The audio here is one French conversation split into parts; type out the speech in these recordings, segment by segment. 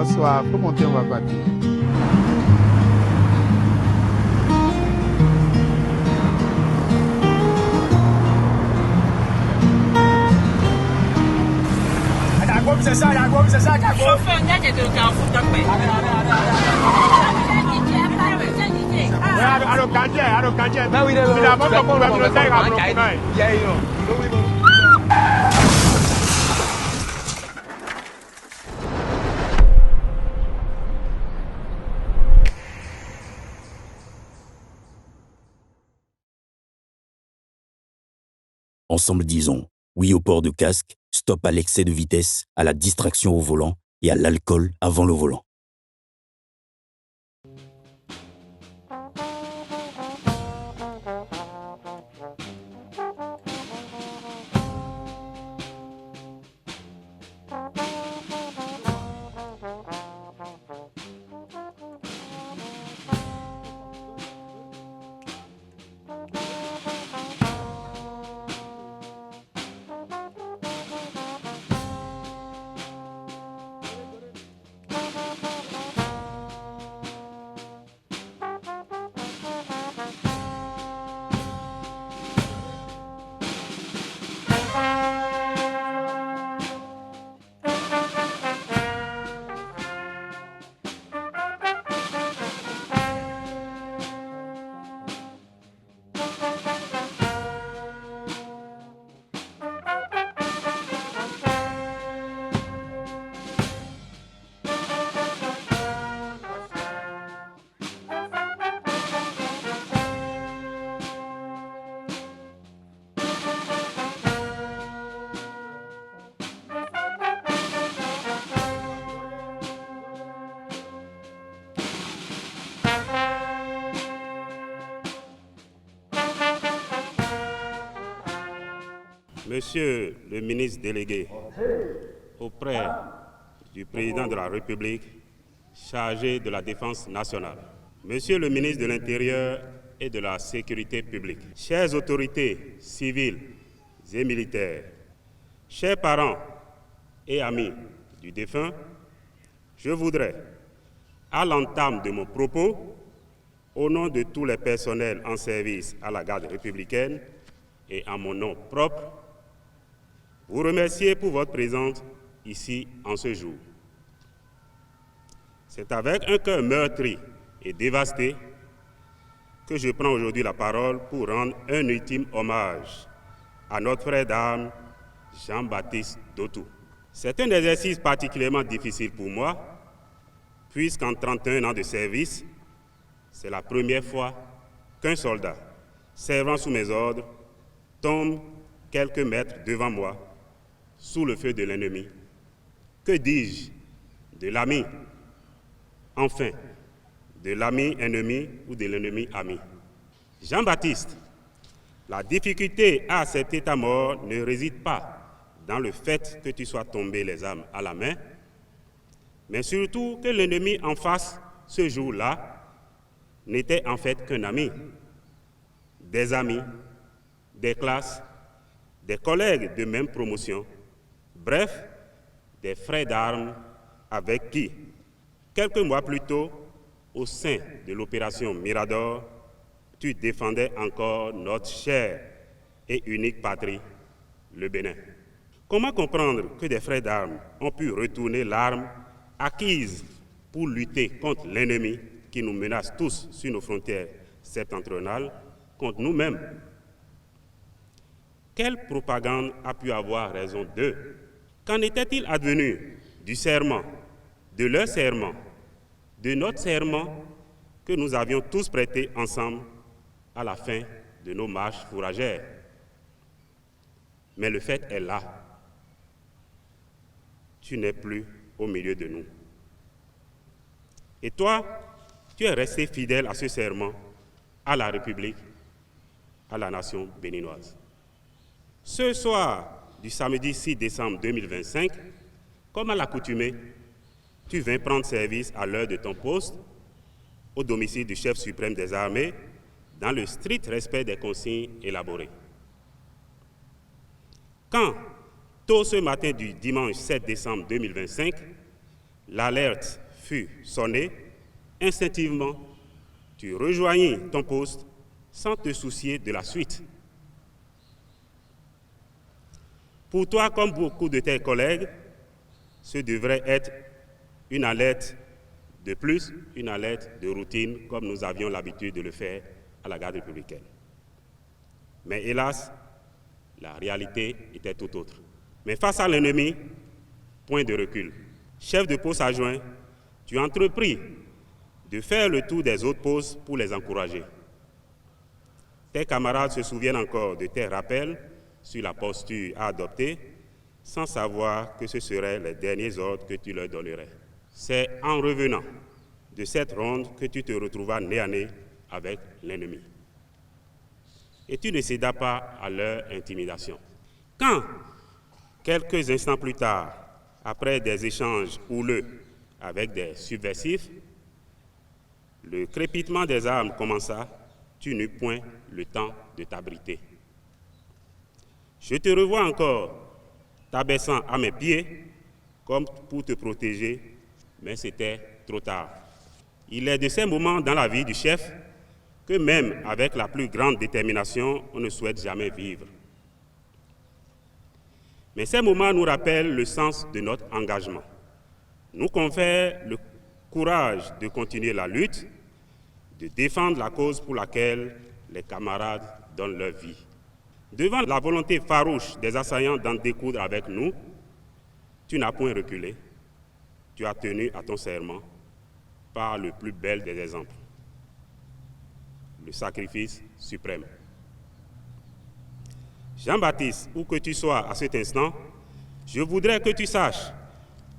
Bonsoir, faut monter, on va partir. C'est ça, chauffeur, il y a des carrefours d'après. Ensemble disons oui au port de casque, stop à l'excès de vitesse, à la distraction au volant et à l'alcool avant le volant. Monsieur le ministre délégué auprès du président de la République chargé de la défense nationale, Monsieur le ministre de l'Intérieur et de la Sécurité publique, chères autorités civiles et militaires, chers parents et amis du défunt, je voudrais, à l'entame de mon propos, au nom de tous les personnels en service à la garde républicaine et en mon nom propre, vous remercier pour votre présence ici en ce jour. C'est avec un cœur meurtri et dévasté que je prends aujourd'hui la parole pour rendre un ultime hommage à notre frère d'armes, Jean-Baptiste Dotou. C'est un exercice particulièrement difficile pour moi, puisqu'en 31 ans de service, c'est la première fois qu'un soldat, servant sous mes ordres, tombe quelques mètres devant moi, sous le feu de l'ennemi. Que dis-je de l'ami? Enfin, de l'ami ennemi ou de l'ennemi ami. Jean-Baptiste, la difficulté à accepter ta mort ne réside pas dans le fait que tu sois tombé les armes à la main, mais surtout que l'ennemi en face, ce jour-là, n'était en fait qu'un ami, des amis, des classes, des collègues de même promotion, bref, des frères d'armes avec qui, quelques mois plus tôt, au sein de l'opération Mirador, tu défendais encore notre chère et unique patrie, le Bénin. Comment comprendre que des frères d'armes ont pu retourner l'arme acquise pour lutter contre l'ennemi qui nous menace tous sur nos frontières septentrionales, contre nous-mêmes? Quelle propagande a pu avoir raison d'eux? Qu'en était-il advenu du serment, de leur serment, de notre serment que nous avions tous prêté ensemble à la fin de nos marches fourragères? Mais le fait est là. Tu n'es plus au milieu de nous. Et toi, tu es resté fidèle à ce serment, à la République, à la nation béninoise. Ce soir du samedi 6 décembre 2025, comme à l'accoutumée, tu viens prendre service à l'heure de ton poste au domicile du chef suprême des armées dans le strict respect des consignes élaborées. Quand, tôt ce matin du dimanche 7 décembre 2025, L'alerte fut sonnée. Instinctivement, tu rejoignis ton poste sans te soucier de la suite. Pour toi, comme beaucoup de tes collègues, ce devrait être une alerte de plus, une alerte de routine, comme nous avions l'habitude de le faire à la garde républicaine. Mais hélas, la réalité était tout autre. Mais face à l'ennemi, point de recul. Chef de poste adjoint, tu as entrepris de faire le tour des autres postes pour les encourager. Tes camarades se souviennent encore de tes rappels sur la posture à adopter, sans savoir que ce seraient les derniers ordres que tu leur donnerais. C'est en revenant de cette ronde que tu te retrouvas nez à nez avec l'ennemi. Et tu ne cédas pas à leur intimidation. Quand, quelques instants plus tard, après des échanges houleux avec des subversifs, le crépitement des armes commença, tu n'eus point le temps de t'abriter. Je te revois encore, t'abaissant à mes pieds, comme pour te protéger, mais c'était trop tard. Il est de ces moments dans la vie du chef que même avec la plus grande détermination, on ne souhaite jamais vivre. Mais ces moments nous rappellent le sens de notre engagement, nous confèrent le courage de continuer la lutte, de défendre la cause pour laquelle les camarades donnent leur vie. Devant la volonté farouche des assaillants d'en découdre avec nous, tu n'as point reculé, tu as tenu à ton serment par le plus bel des exemples, le sacrifice suprême. Jean-Baptiste, où que tu sois à cet instant, je voudrais que tu saches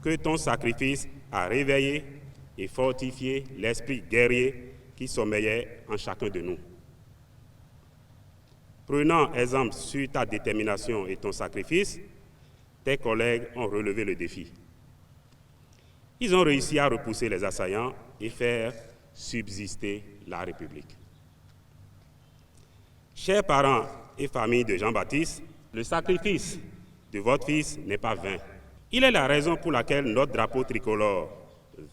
que ton sacrifice a réveillé et fortifié l'esprit guerrier qui sommeillait en chacun de nous. Prenant exemple sur ta détermination et ton sacrifice, tes collègues ont relevé le défi. Ils ont réussi à repousser les assaillants et faire subsister la République. Chers parents et famille de Jean-Baptiste, le sacrifice de votre fils n'est pas vain. Il est la raison pour laquelle notre drapeau tricolore,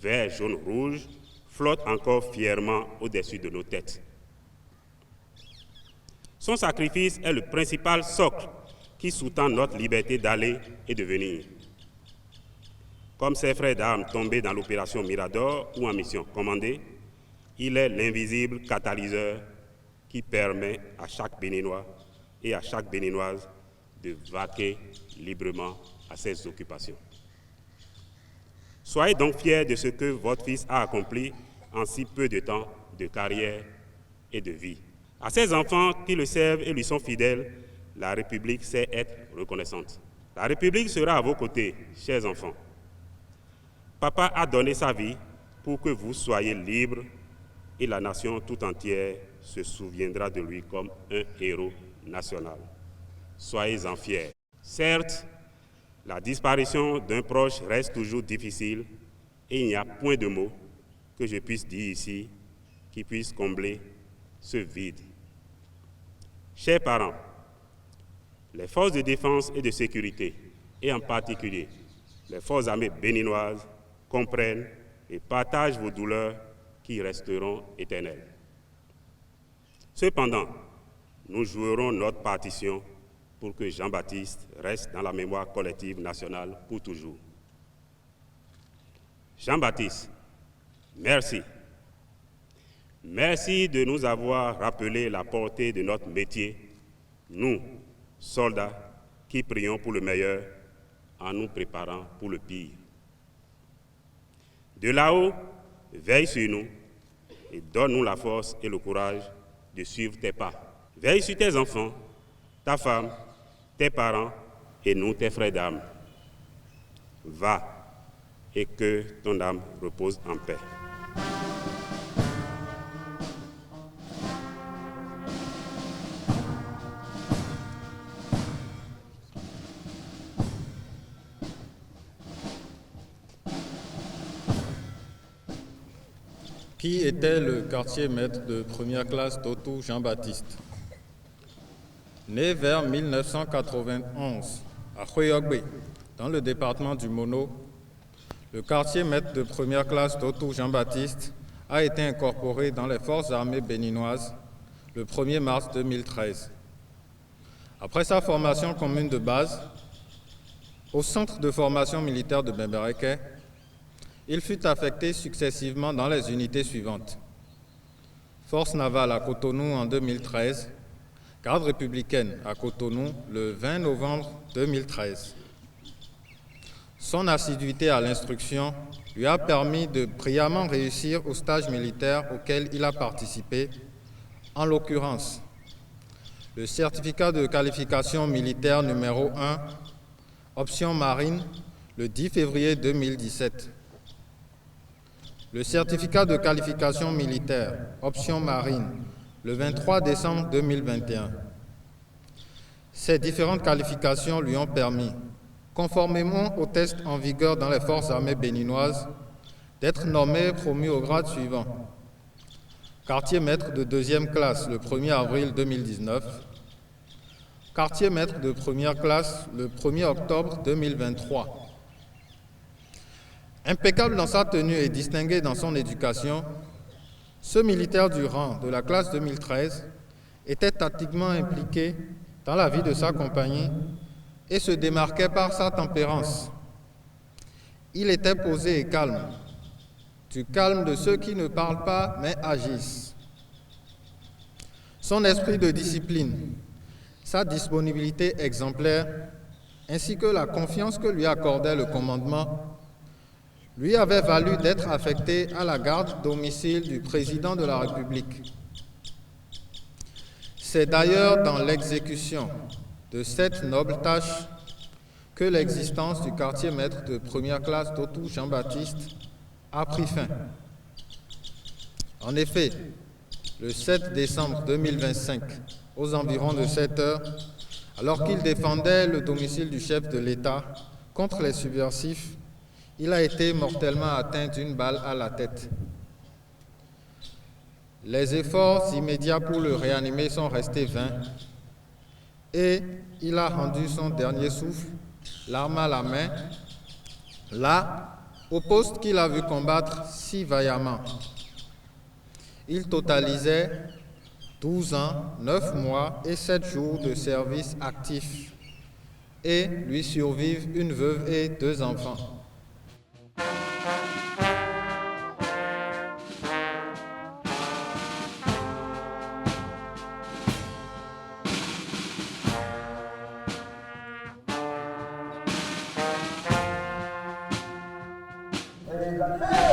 vert, jaune, rouge, flotte encore fièrement au-dessus de nos têtes. Son sacrifice est le principal socle qui sous-tend notre liberté d'aller et de venir. Comme ses frères d'armes tombés dans l'opération Mirador ou en mission commandée, il est l'invisible catalyseur qui permet à chaque Béninois et à chaque Béninoise de vaquer librement à ses occupations. Soyez donc fiers de ce que votre fils a accompli en si peu de temps de carrière et de vie. À ses enfants qui le servent et lui sont fidèles, la République sait être reconnaissante. La République sera à vos côtés, chers enfants. Papa a donné sa vie pour que vous soyez libres et la nation tout entière se souviendra de lui comme un héros national. Soyez-en fiers. Certes, la disparition d'un proche reste toujours difficile et il n'y a point de mots que je puisse dire ici qui puisse combler ce vide. Chers parents, les forces de défense et de sécurité, et en particulier les forces armées béninoises, comprennent et partagent vos douleurs qui resteront éternelles. Cependant, nous jouerons notre partition pour que Jean-Baptiste reste dans la mémoire collective nationale pour toujours. Jean-Baptiste, merci. Merci de nous avoir rappelé la portée de notre métier, nous, soldats, qui prions pour le meilleur en nous préparant pour le pire. De là-haut, veille sur nous et donne-nous la force et le courage de suivre tes pas. Veille sur tes enfants, ta femme, tes parents et nous, tes frères d'âme. Va et que ton âme repose en paix. Qui était le quartier maître de première classe d'Otou Jean-Baptiste. Né vers 1991 à Khoyogbe, dans le département du Mono, Le quartier maître de première classe d'Otou Jean-Baptiste a été incorporé dans les forces armées béninoises le 1er mars 2013. Après sa formation commune de base, au centre de formation militaire de Bembereke, il fut affecté successivement dans les unités suivantes. Force navale à Cotonou en 2013, garde républicaine à Cotonou le 20 novembre 2013. Son assiduité à l'instruction lui a permis de brillamment réussir au stage militaire auquel il a participé, en l'occurrence le certificat de qualification militaire numéro 1, option marine, le 10 février 2017. Le certificat de qualification militaire, option marine, le 23 décembre 2021. Ces différentes qualifications lui ont permis, conformément aux tests en vigueur dans les forces armées béninoises, d'être nommé et promu au grade suivant. Quartier maître de deuxième classe le 1er avril 2019. Quartier maître de première classe le 1er octobre 2023. Impeccable dans sa tenue et distingué dans son éducation, ce militaire du rang de la classe 2013 était tactiquement impliqué dans la vie de sa compagnie et se démarquait par sa tempérance. Il était posé et calme, du calme de ceux qui ne parlent pas mais agissent. Son esprit de discipline, sa disponibilité exemplaire, ainsi que la confiance que lui accordait le commandement, lui avait valu d'être affecté à la garde domicile du président de la République. C'est d'ailleurs dans l'exécution de cette noble tâche que l'existence du quartier maître de première classe d'Otou Jean-Baptiste a pris fin. En effet, le 7 décembre 2025, aux environs de 7 heures, alors qu'il défendait le domicile du chef de l'État contre les subversifs, il a été mortellement atteint d'une balle à la tête. Les efforts immédiats pour le réanimer sont restés vains et il a rendu son dernier souffle, l'arme à la main, là, au poste qu'il a vu combattre si vaillamment. Il totalisait 12 ans, 9 mois et 7 jours de service actif et lui survivent une veuve et 2 enfants. Hey!